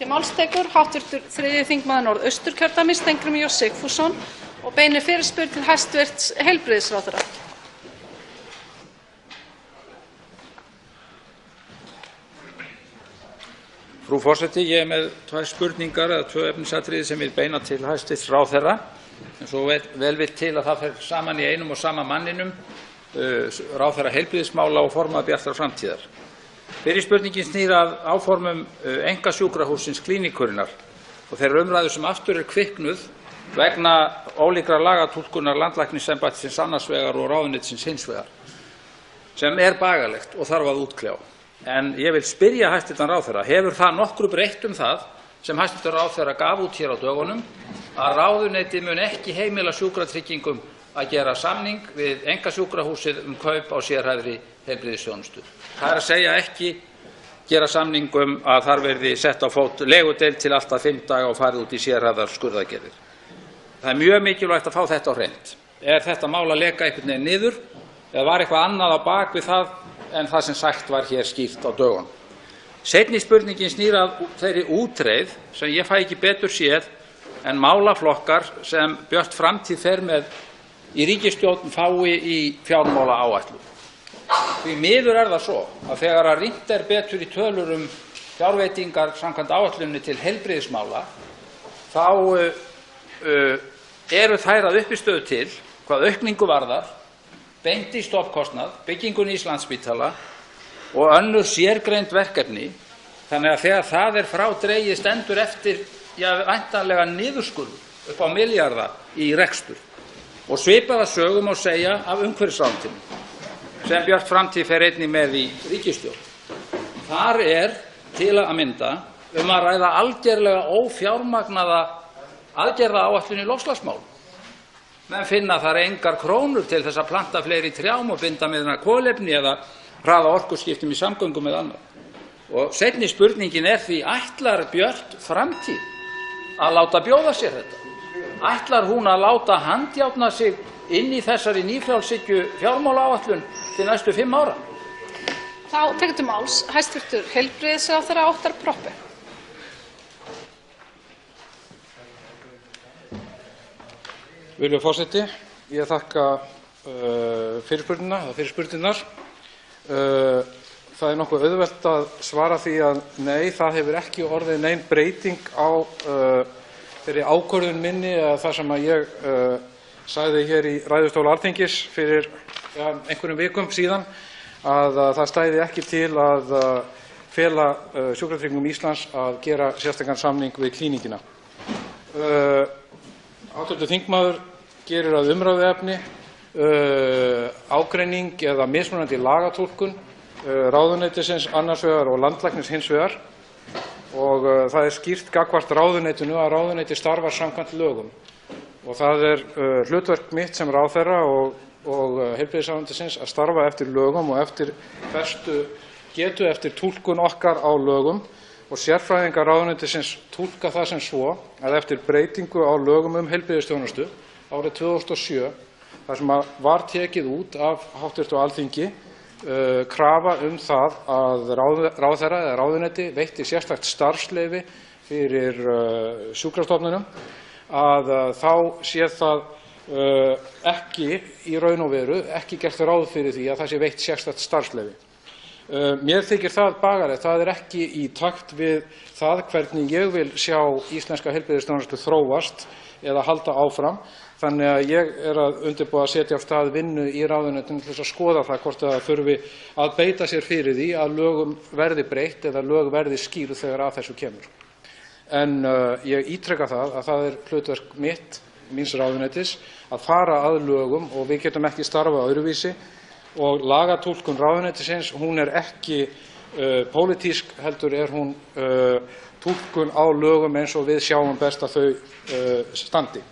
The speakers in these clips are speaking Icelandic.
Til máls tekur hv. 3. þingmaður Norðausturkjördæmis Steingrímur J. Sigfússon og beinir fyrirspurn til hæstv. Heilbrigðisráðherra. Frú forseti, ég með tvær spurningar eða tvö efnisatriði sem ég beina til hæstv. Ráðherra. En svo vel vill til að það fer saman í einum og sama manninum, ráðherra heilbrigðismála og formaður Bjartrar framtíðar. Fyrri spurningin snýr að áformum einkasjúkrahússins Klíníkurinnar og þeirra umræðu sem aftur kviknuð vegna ólíkrar lagatúlkunar landlæknisembættisins annars vegar og ráðuneytisins hins vegar, sem bagalegt og þarf að útkljá. En ég vil spyrja hæstv. Ráðherra, hefur það nokkru breytt það sem hæstv. Ráðherra gaf út hér á dögunum að ráðuneytið mun ekki heimila Sjúkratryggingum að gera samning við einkasjúkrahúsið kaup á sérhæfðri heilbrigðisþjónustu? Það að segja ekki gera samning að þar verði sett á fót legudeild til allt að 5 daga og farið út í sérhæfðar skurðaðgerðir. Það er mjög mikilvægt að fá þetta á hreint. Þetta mál að leka einhvern veginn niður eða var eitthvað annað á bak við það en það sem sagt var hér skýrt á dögunum? Seinni spurningin snýr að þeirri útreið sem ég fæ ekki betur séð en málaflokkar sem Björt framtíð fer með í ríkisstjórn fái í fjármálaáætlun. Því miður það svo að þegar rýnt betur í tölur fjárveitingar samkvæmt áætluninni til heilbrigðismála þá eru þær að uppistöðu til hvað aukningu varðar, beint í stofnkostnað, byggingu nýs Landspítala og önnur sérgreind verkefni, þannig að þegar það frá dregið stendur eftir væntanlega niðurskurður upp á milljarða í rekstur. Og svipaða sögu má segja af umhverfisráðuneytinu sem Björt framtíð fer einnig með í ríkisstjórn. Þar til að mynda að ræða algerlega ófjármagnaða aðgerðaáætlun í loftslagsmálum. Menn finna þar engar krónur til þess að planta fleiri trjám og binda með kolefni eða hraða orkuskiptum í samgöngum eða annað. Og seinni spurningin því, ætlar Björt framtíð að láta bjóða sér þetta? Ætlar hún að láta handjárna sig inn í þessari nýfrjálshyggju fjármálaáætlun til næstu 5 ára? Þá tekur til máls hæstv. Heilbrigðisráðherra Óttarr Proppé. Virðulegur forseti, ég þakka fyrirspurnirnar. Það nokkuð auðvelt að svara því að nei, það hefur ekki orðið nein breyting á þeirri ákvörðun minni eða það sem að ég sagði hér í ræðustól Alþingis fyrir einhverjum vikum síðan að það stæði ekki til að fela Sjúkratryggingum Íslands að gera sérstakan samning við Klíníkina. Hv. þingmaður gerir að umræðuefni ágreining eða mismunandi lagatúlkun ráðuneytisins annars vegar og landlæknis hins vegar og það skýrt gagnvart ráðuneytinu að ráðuneyti starfar samkvæmt lögum og það hlutverk mitt sem ráðherra og heilbrigðisráðuneytisins að starfa eftir lögum og eftir bestu getu eftir túlkun okkar á lögum og sérfræðingar ráðuneytisins túlka það sem svo að eftir breytingu á lögum heilbrigðisþjónustu árið 2007 þar sem var tekið út af hv. Alþingi krafa það að ráðherra eða ráðuneyti veitti sérstakt starfsleyfi fyrir sjúkrastofnunum að þá sé það ekki í raun og veru ekki gert ráð fyrir því að það sé veitt sérstakt starfsleyfi. Mér þykir það bagalegt, það ekki í takt við það hvernig ég vil sjá íslenska heilbrigðisþjónustu þróast eða halda áfram. Þannig að ég að undirbúa að setja af stað vinnu í ráðuneytinu til þess að skoða það hvort það þurfi að beita sér fyrir því að lögum verði breytt eða lög verði skýrð þegar að þessu kemur. En ég ítreka það að það hlutverk míns ráðuneytis að fara að lögum og við getum ekki starfa öðruvísi og lagatúlkun ráðuneytisins, hún ekki pólitísk heldur hún túlkun á lögum eins og við sjáum best að þau standi.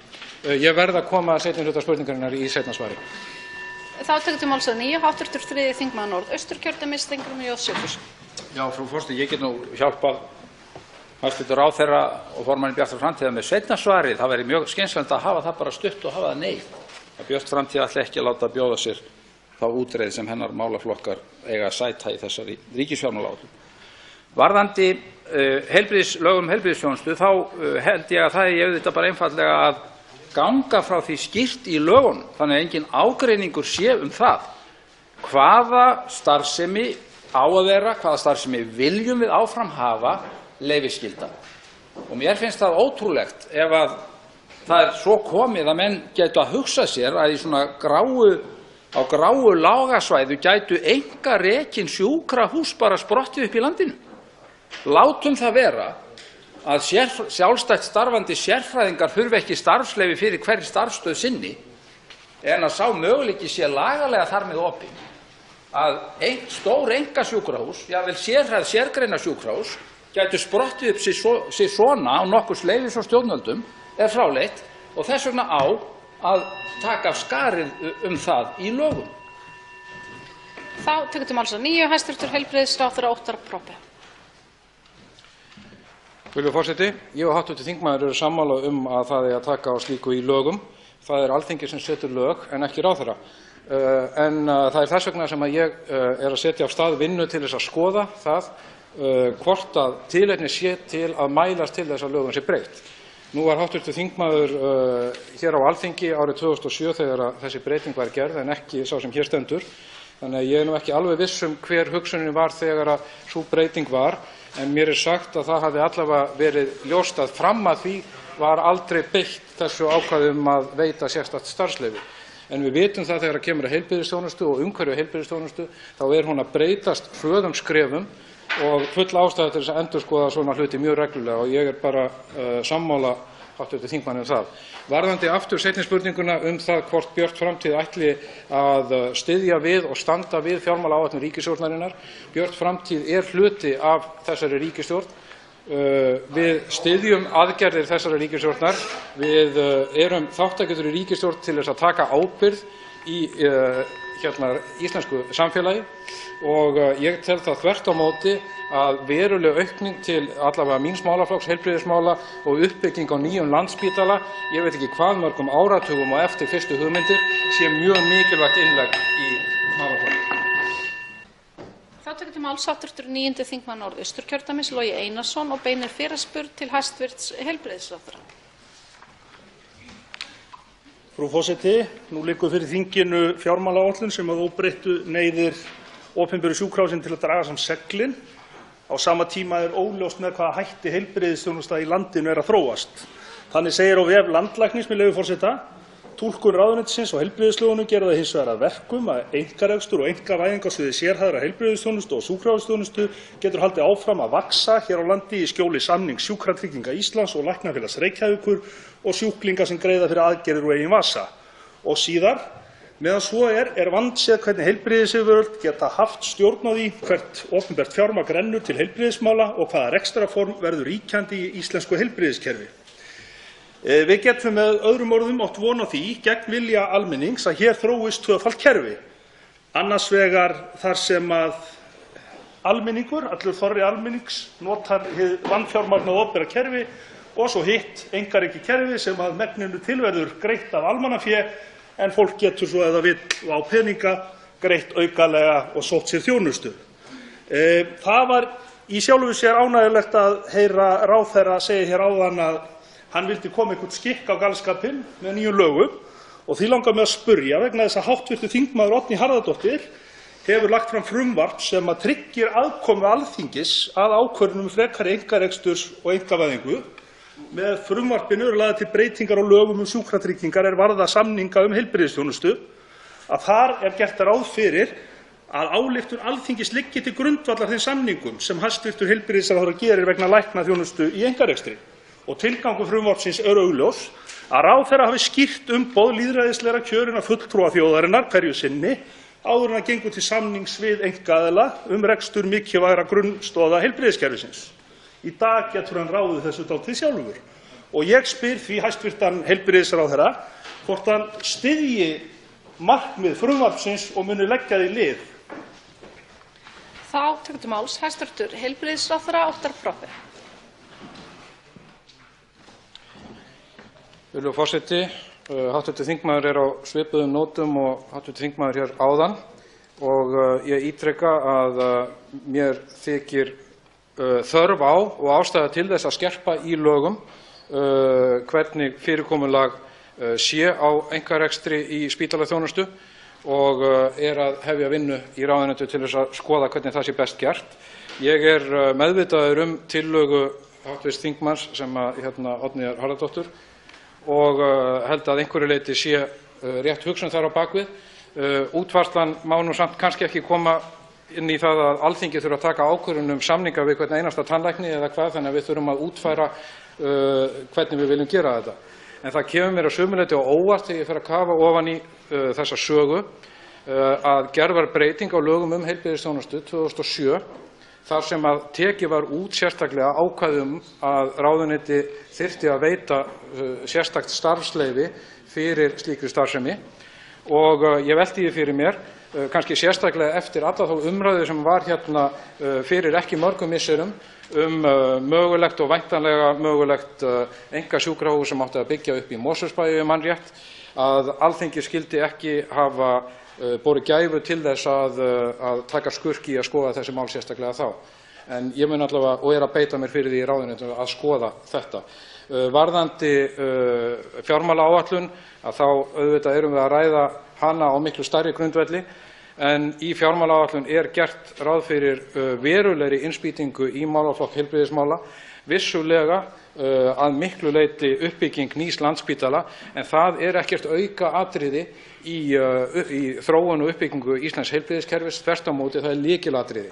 Ég verð að koma að seinni hluta spurningarinnar í seinna svari. Þá tekur til máls að nýju hv. 3. þingmaður Norðausturkjördæmis Steingrímur J. Sigfússon. Já, frú forseti, ég get nú hjálpað hæstv. ráðherra og formanni Bjartrar framtíðar með seinna svarið. Það væri mjög skynsamlegt að hafa það bara stutt og hafa það nei. Að Björt framtíð ætli ekki að láta bjóða sér þá útreið sem hennar málaflokkar eiga að sæta í þessari ríkisfjármálaáætlun. Varðandi lög heilbrigðisþjónustu þá held ég að það eigi auðvitað bara einfaldlega að ganga frá því skýrt í lögunum þannig að enginn ágreiningur sé það hvaða starfsemi á að vera, hvaða starfsemi viljum við áfram hafa leyfisskylda. Og mér finnst það ótrúlegt ef að það svo komið að menn gætu að hugsa sér að í svona á gráu lágasvæðu gætu einkarekin sjúkrahús bara sprottið upp í landinu. Látum það vera að sjálfstætt starfandi sérfræðingar þurfi ekki starfsleyfi fyrir hverri starfsstöð sinni en að sá möguleiki sé lagalega þar með opinn að stór einkasjúkrahús, jafnvel sérhæfð sérgreina sjúkrahús, gætu sprottið upp sig svona á nokkurs leyfis og stjórnvöldum fráleitt og þess vegna á að taka af skarið það í lögum. Þá tekur til máls að nýju hæstv. Heilbrigðisráðherra Óttarr Proppé. Virðulegur forseti, ég og hv. þingmaður eru sammála að það eigi að taka á slíku í lögum. Það Alþingi sem setur lög en ekki ráðherra. En það þess vegna sem að ég að setja af stað vinnu til þess að skoða það hvort að tilefni sé til að mælast til þess að lögum sé breytt. Nú var hv. þingmaður hér á Alþingi árið 2007 þegar þessi breyting var gerð en ekki sá sem hér stendur. Þannig að ég er nú ekki alveg viss hver hugsunin var þegar að sú breyting var, en mér sagt að það hafi allavega verið ljóst að fram að því var aldrei beitt þessu ákvæði að veita sérstakt starfsleyfi. En við vitum það þegar kemur að heilbrigðisþjónustu og umhverfi heilbrigðisþjónustu þá hún að breytast hröðum skrefum og full ástæða til þess að endurskoða svona hluti mjög reglulega og ég bara sammála hv. þingmanni það. Varðandi aftur seinni spurninguna það hvort Björt framtíð ætli að styðja við og standa við fjármálaáætlun ríkisstjórnarinnar. Björt framtíð hluti af þessari ríkisstjórn. Við styðjum aðgerðir þessarar ríkisstjórnar. Við erum þátttakendur í ríkisstjórn til þess að taka ábyrgð í íslensku samfélagi og ég tel það þvert á móti að veruleg aukning til allavega míns málaflokks, heilbrigðismála og uppbygging á nýjum Landspítala, ég veit ekki hvað mörgum áratugum og eftir fyrstu hugmyndir, sé mjög mikilvægt innlegg í málaflokkinn. Þá tekur til máls hv. 9. þingmaður Norðausturkjördæmis Logi Einarsson og beinir fyrirspurn til hæstv. Heilbrigðisráðherra. Frú forseti, nú liggur fyrir þinginu fjármálaáætlun sem að óbreyttu neyðir opinberu sjúkrahúsin til að draga saman seglin. Á sama tíma óljóst með hvaða hætti heilbrigðisþjónusta í landinu að þróast. Þannig segir á vef landlæknis, með leyfi forseta, túlkun ráðuneytisins og heilbrigðislögunum gera það hins vegar að verkum að einkarekstur og einkavæðing á sviði sérhæfðrar heilbrigðisþjónustu og sjúkrahúsþjónustu getur haldið áfram að vaxa hér á landi í skjóli samnings Sjúkratrygginga Íslands og Læknafélags Reykjavíkur og sjúklinga sem greiða fyrir aðgerðir úr eigin vasa. Og síðar, meðan svo vandséð hvernig heilbrigðisyfirvöld geta haft stjórn á því hvert opinbert fjármagn rennur til heilbrigðismála og hvaða rekstrarform verður ríkjandi í íslensku heilbrigðiskerfi. Við getum með öðrum orðum átt von á því gegn vilja almennings að hér þróist tvöfalt kerfi. Annars vegar þar sem að almenningur, allur þorri almennings, notar hið vanfjármagnaða opinbera kerfi og svo hitt einkarekið kerfi sem að megninu til verður greitt af almannafé en fólk getur svo ef það vill og á peninga greitt aukalega og sótt sér þjónustu. Það var í sjálfu sér ánægjulegt að heyra ráðherra segja hér áðan að hann vildi koma einhvern skikk á galskapinn með nýjum lögum og því langar mig að spyrja vegna þess að hv. þingmaður Oddný Harðardóttir hefur lagt fram frumvarp sem að tryggir aðkomu Alþingis að ákvörðunum frekari einkareksturs og einkavæðingu. Með frumvarpinu lagðar til breytingar á lögum sjúkratryggingar varða samninga heilbrigðisþjónustu að þar gert ráð fyrir að ályktun Alþingis liggi til grundvallar þeim samningum sem hæstv. Heilbrigðisráðherra gerir vegna læknaþjónustu í einkarekstri. Og tilgangur frumvarpsins augljós að ráðherra hafi skýrt umboð lýðræðislega kjörinna fulltrúa þjóðarinnar hverju sinni áður en að gengur til samnings við einkaaðila rekstur mikilvægra grunnstoða heilbrigðiskerfisins. Í dag getur hann ráðið þessu dálítið sjálfur. Og ég spyr því hæstv. Heilbrigðisráðherra hvort hann styðji markmið frumvarpsins og muni leggja því lið. Þá tekur til máls hæstv. Heilbrigðisráðherra Óttarr Proppé. Virðulegur forseti, hv. þingmaður á svipuðum nótum og hv. þingmaður hér áðan og ég ítreka að mér þykir þörf á og ástæða til þess að skerpa í lögum hvernig fyrirkomulag sé á einkarekstri í spítalaþjónustu og að hefja vinnu í ráðuneyti til þess að skoða hvernig það sé best gert. Ég meðvitaður tillögu hv. þingmanns sem Oddnýjar Harðardóttur og held að einhverju leyti sé rétt hugsun þar á bakvið. Útfærslan má nú samt kannski ekki koma inn í það að Alþingi þurfi að taka ákvörðun samninga við hvern einasta tannlækni eða hvað, þannig að við þurfum að útfæra hvernig við viljum gera þetta. En það kemur mér að sumu leyti á óvart þegar ég fer að kafa ofan í þessa sögu að gerð var breyting á lögum heilbrigðisþjónustu 2007 þar sem að tekið var út sérstaklega ákvæði að ráðuneyti þyrfti að veita sérstakt starfsleyfi fyrir slíkri starfsemi og ég velti því fyrir mér, kannski sérstaklega eftir alla þá umræðu sem var hérna fyrir ekki mörgum misserum mögulegt og væntanlega mögulegt einkasjúkrahús sem átti að byggja upp í Mosfellsbæ ef ég man rétt, að Alþingi skyldi ekki hafa borið gæfu til þess að taka skurk í að skoða þessi mál sérstaklega þá. En ég mun allavega og að beita mér fyrir því í ráðuneytinu að skoða þetta. Varðandi fjármálaáætlun að þá auðvitað erum við að ræða hana á miklu stærri grundvelli en í fjármálaáætlun gert ráð fyrir verulegri innspýtingu í málaflokk heilbrigðismála, vissulega að miklu leyti uppbygging nýs Landspítala en það ekkert aukaatriði í þróun og uppbyggingu íslensks heilbrigðiskerfis, þvert á móti það lykilatriði.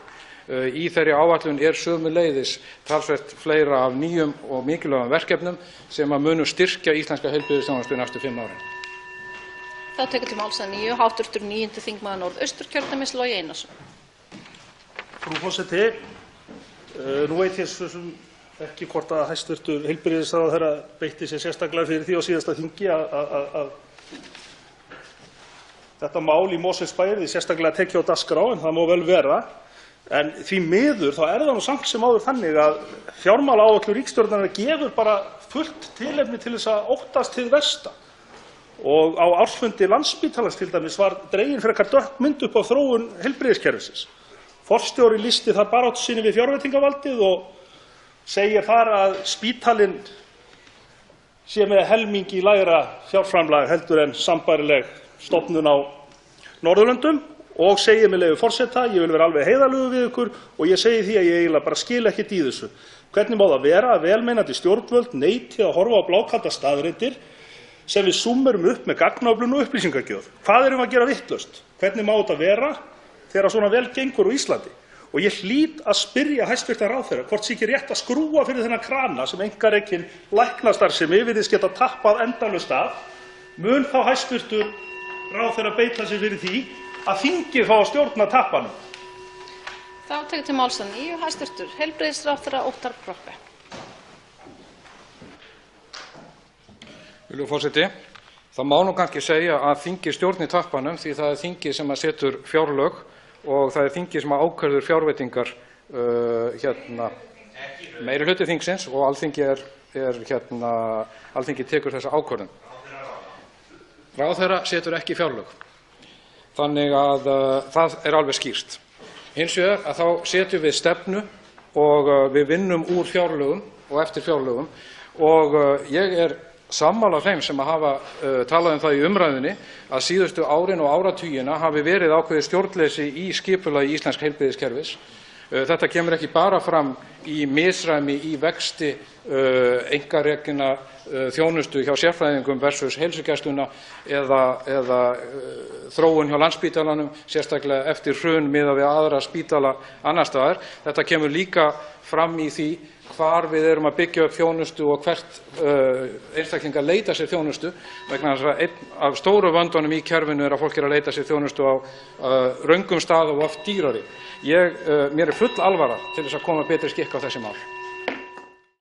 Í þeirri áætlun sömuleiðis talsvert fleira af nýjum og mikilvægum verkefnum sem að munu styrkja íslenska heilbrigðisþjónustu næstu 5 árin. Þá tekur til máls að nýju hv. 9. þingmaður Norðausturkjördæmis Logi Einarsson. Frú forseti, nú veit ég svo sem ekki hvort að hæstv. Heilbrigðisráðherra beitti sér sérstaklega fyrir því á síðasta þingi að þetta mál í Mosfellsbæ yrði sérstaklega tekið á dagskrá, en það má vel vera. En því miður þá það nú samt sem áður þannig að fjármálaáætlun ríkisstjórnarinnar gefur bara fullt tilefni til þess að óttast hið versta. Og á ársfundi Landspítalans til dæmis var dregin frekar dökk mynd upp á þróun heilbrigðiskerfisins. Forstjóri lýsti þar baráttu sinni við fjárveitingavaldið og segir þar að spítalinn sé með helmingi lægra fjárframlag heldur en sambærileg stofnun á Norðurlöndum og segir með leyfi forseta, ég vil vera alveg heiðarlegur við ykkur og ég segi því að ég eiginlega bara skil ekkert í þessu. Hvernig má það vera að velmeinandi stjórnvöld neiti að horfa á blákalda staðreyndir sem við súmmerum upp með gagnaöflun og upplýsingagjöf? Hvað erum við að gera vitlaust? Hvernig má þetta vera þegar svona vel gengur á Íslandi? Og ég hlýt að spyrja hæstv. Ráðherra hvort sé ekki rétt að skrúfa fyrir þennan krana sem einkarekin læknastarfsemi virðist geta tappað endalaust af. Mun þá hæstv. Ráðherra beita sig fyrir því að þingið fá að stjórna tappanum? Þá tekur til máls að nýju hæstv. Heilbrigðisráðherra Óttarr Proppé. Virðulegur forseti, það má nú kannski segja að þingið stjórni tappanum því það þingið sem að setur fjárlög og það þingið sem að ákvarðar fjárveitingar meirihluti þingsins og Alþingi Alþingi tekur þessa ákvörðun. Ráðherra setur ekki fjárlög. Þannig að það alveg skýrt. Hins vegar að þá setjum við stefnu og við vinnum úr fjárlögum og eftir fjárlögum og ég sammála þeim sem hafa talað það í umræðunni að síðustu árin og áratugina hafi verið ákveðið stjórnleysi í skipulagi íslensks heilbrigðiskerfis. Þetta kemur ekki bara fram í misræmi í vexti einkarekinna þjónustu hjá sérfræðingum versus heilsugæsluna eða þróun hjá Landspítalanum, sérstaklega eftir hrun miðað við aðra spítala annars staðar. Þetta kemur líka fram í því hvar við erum að byggja upp þjónustu og hvert einstaklingar leita sér þjónustu, vegna þess að einn af stóru vöndunum í kerfinu að fólk að leita sér þjónustu á röngum stað og oft dýrari. Mér full alvara til þess að koma betri skikk á þessi mál.